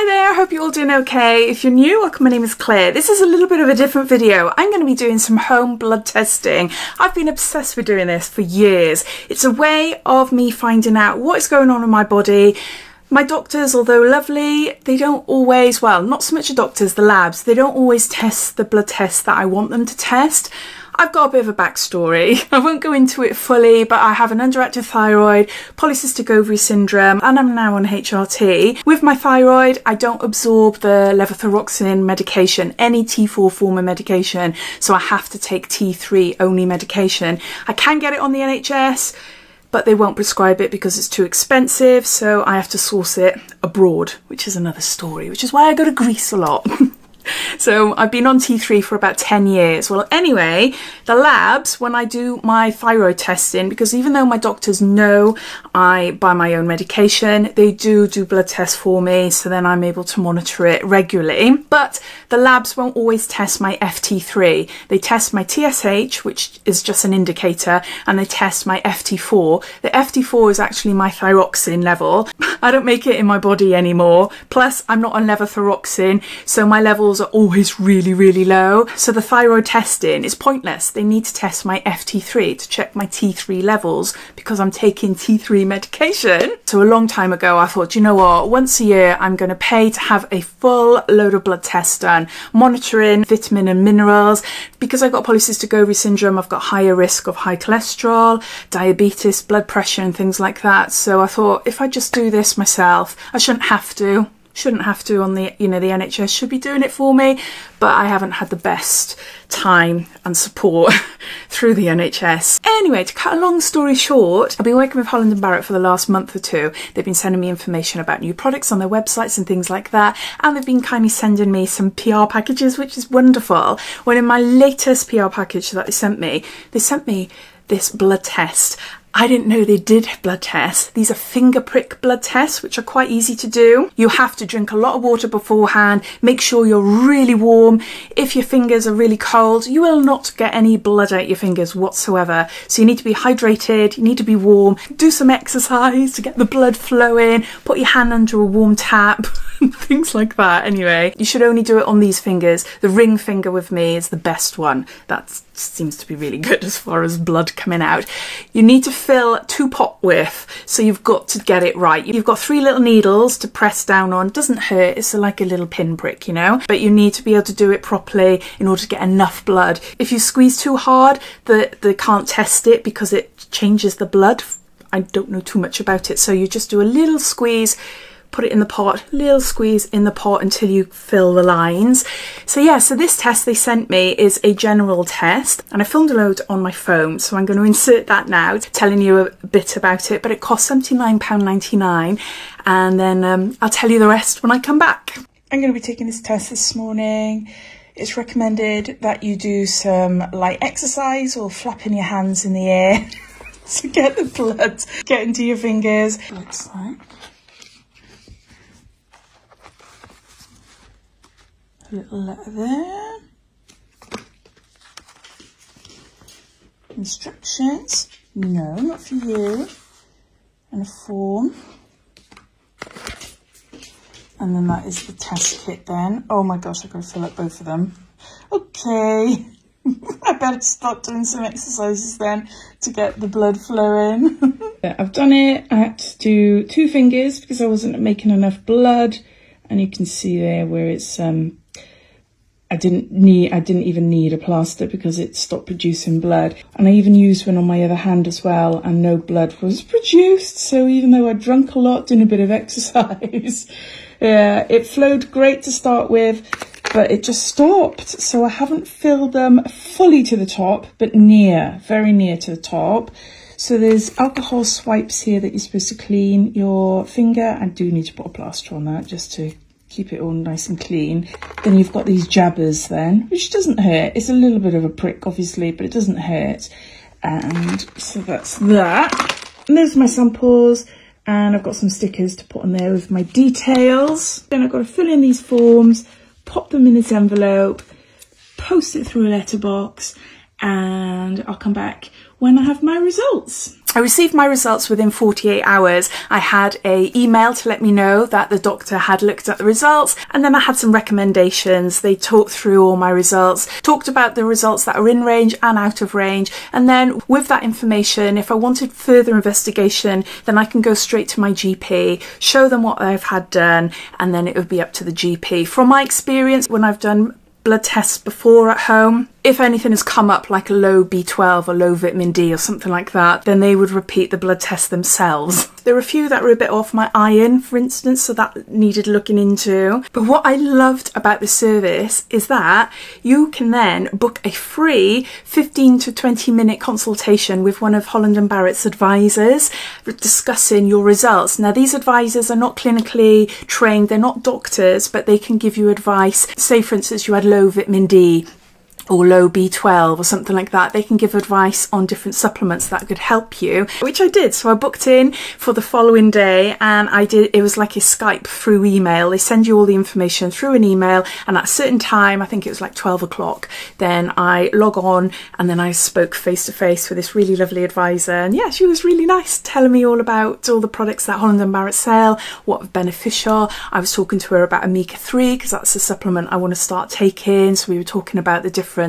Hi there, hope you're all doing okay. If you're new, welcome, my name is Claire. This is a little bit of a different video. I'm going to be doing some home blood testing. I've been obsessed with doing this for years. It's a way of me finding out what is going on in my body. My doctors, although lovely, they don't always, well, not so much the doctors, the labs, they don't always test the blood tests that I want them to test. I've got a bit of a backstory. I won't go into it fully, but I have an underactive thyroid, polycystic ovary syndrome, and I'm now on HRT. With my thyroid, I don't absorb the levothyroxine medication, any T4 form of medication, so I have to take T3 only medication. I can get it on the NHS, but they won't prescribe it because it's too expensive, so I have to source it abroad, which is another story, which is why I go to Greece a lot. So I've been on T3 for about 10 years. Well, anyway, the labs, when I do my thyroid testing, because even though my doctors know I buy my own medication, they do blood tests for me, so then I'm able to monitor it regularly. But the labs won't always test my FT3. They test my TSH, which is just an indicator, and they test my FT4. The FT4 is actually my thyroxine level. I don't make it in my body anymore. Plus, I'm not on levothyroxine, so my levels are always really low. So the thyroid testing is pointless. They need to test my FT3 to check my T3 levels because I'm taking T3 medication. So a long time ago I thought, you know what, once a year I'm going to pay to have a full load of blood tests done, monitoring vitamin and minerals. Because I've got polycystic ovary syndrome, I've got higher risk of high cholesterol, diabetes, blood pressure and things like that. So I thought if I just do this myself, I shouldn't have to on the, you know, the NHS should be doing it for me, but I haven't had the best time and support through the NHS. Anyway, to cut a long story short, I've been working with Holland and Barrett for the last month or two. They've been sending me information about new products on their websites and things like that, and they've been kindly sending me some PR packages, which is wonderful. Well, in my latest PR package that they sent me this blood test. I didn't know they did blood tests. These are finger prick blood tests, which are quite easy to do. You have to drink a lot of water beforehand, make sure you're really warm. If your fingers are really cold, you will not get any blood out your fingers whatsoever. So you need to be hydrated, you need to be warm, do some exercise to get the blood flowing, put your hand under a warm tap, things like that. Anyway, you should only do it on these fingers. The ring finger with me is the best one. That seems to be really good as far as blood coming out. You need to fill 2 pot width, so you've got to get it right. You've got 3 little needles to press down on. Doesn't hurt, it's like a little pinprick, you know, but you need to be able to do it properly in order to get enough blood. If you squeeze too hard, they can't test it because it changes the blood. I don't know too much about it, so you just do a little squeeze, put it in the pot, little squeeze in the pot until you fill the lines. So yeah, so this test they sent me is a general test, and I filmed a load on my phone, so I'm going to insert that now, telling you a bit about it, but it costs £79.99, and then I'll tell you the rest when I come back. I'm going to be taking this test this morning. It's recommended that you do some light exercise or flapping your hands in the air to get the blood get into your fingers. Looks like a little letter there. Instructions. No, not for you. And a form. And then that is the test kit then. Oh my gosh, I've got to fill up both of them. Okay. I better start doing some exercises then to get the blood flowing. Yeah, I've done it. I had to do 2 fingers because I wasn't making enough blood. And you can see there where it's I didn't even need a plaster because it stopped producing blood. And I even used one on my other hand as well, and no blood was produced. So even though I drank a lot, doing a bit of exercise, yeah, it flowed great to start with, but it just stopped. So I haven't filled them fully to the top, but very near to the top. So there's alcohol swipes here that you're supposed to clean your finger. I do need to put a plaster on that just to keep it all nice and clean. Then you've got these jabbers then, which doesn't hurt. It's a little bit of a prick, obviously, but it doesn't hurt. And so that's that. And there's my samples. And I've got some stickers to put on there with my details. Then I've got to fill in these forms, pop them in this envelope, post it through a letterbox, and I'll come back when I have my results. I received my results within 48 hours. I had an email to let me know that the doctor had looked at the results, and then I had some recommendations. They talked through all my results, talked about the results that are in range and out of range, and then with that information, if I wanted further investigation, then I can go straight to my GP, show them what I've had done, and then it would be up to the GP. From my experience, when I've done blood tests before at home, if anything has come up like a low B12 or low vitamin D or something like that, then they would repeat the blood test themselves. There were a few that were a bit off my iron, for instance, so that needed looking into. But what I loved about this service is that you can then book a free 15 to 20 minute consultation with one of Holland and Barrett's advisors discussing your results. Now, these advisors are not clinically trained, they're not doctors, but they can give you advice. Say, for instance, you had low vitamin D or low B12 or something like that. They can give advice on different supplements that could help you, which I did. So I booked in for the following day, and it was like a Skype through email. They send you all the information through an email, and at a certain time, I think it was like 12 o'clock, then I log on, and then I spoke face to face with this really lovely advisor. And yeah, she was really nice, telling me all about all the products that Holland and Barrett sell, what are beneficial. I was talking to her about omega-3 because that's a supplement I want to start taking. So we were talking about the different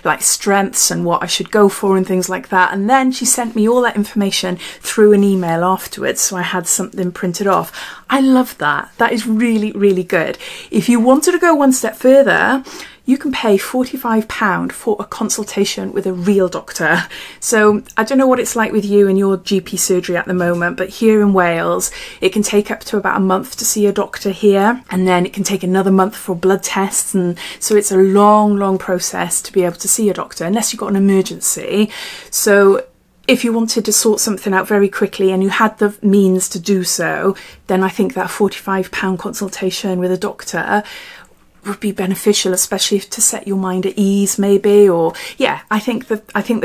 like strengths and what I should go for and things like that. And then she sent me all that information through an email afterwards, so I had something printed off. I love that. That is really, really good. If you wanted to go one step further, you can pay £45 for a consultation with a real doctor. So I don't know what it's like with you and your GP surgery at the moment, but here in Wales, it can take up to about a month to see a doctor here, and then it can take another month for blood tests. And so it's a long, long process to be able to see a doctor, unless you've got an emergency. So if you wanted to sort something out very quickly and you had the means to do so, then I think that £45 consultation with a doctor would be beneficial, especially to set your mind at ease, maybe. Or yeah, I think the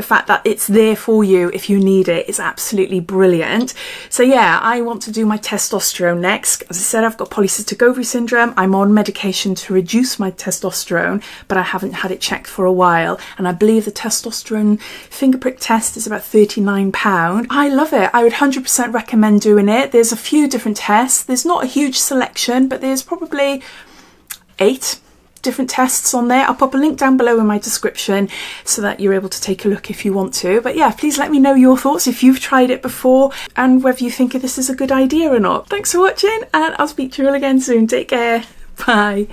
fact that it's there for you if you need it is absolutely brilliant. So yeah, I want to do my testosterone next. As I said, I've got polycystic ovary syndrome. I'm on medication to reduce my testosterone, but I haven't had it checked for a while, and I believe the testosterone finger prick test is about £39. I love it. I would 100% recommend doing it. There's a few different tests. There's not a huge selection, but there's probably 8 different tests on there. I'll pop a link down below in my description so that you're able to take a look if you want to. But yeah, please let me know your thoughts if you've tried it before and whether you think this is a good idea or not. Thanks for watching, and I'll speak to you all again soon. Take care. Bye.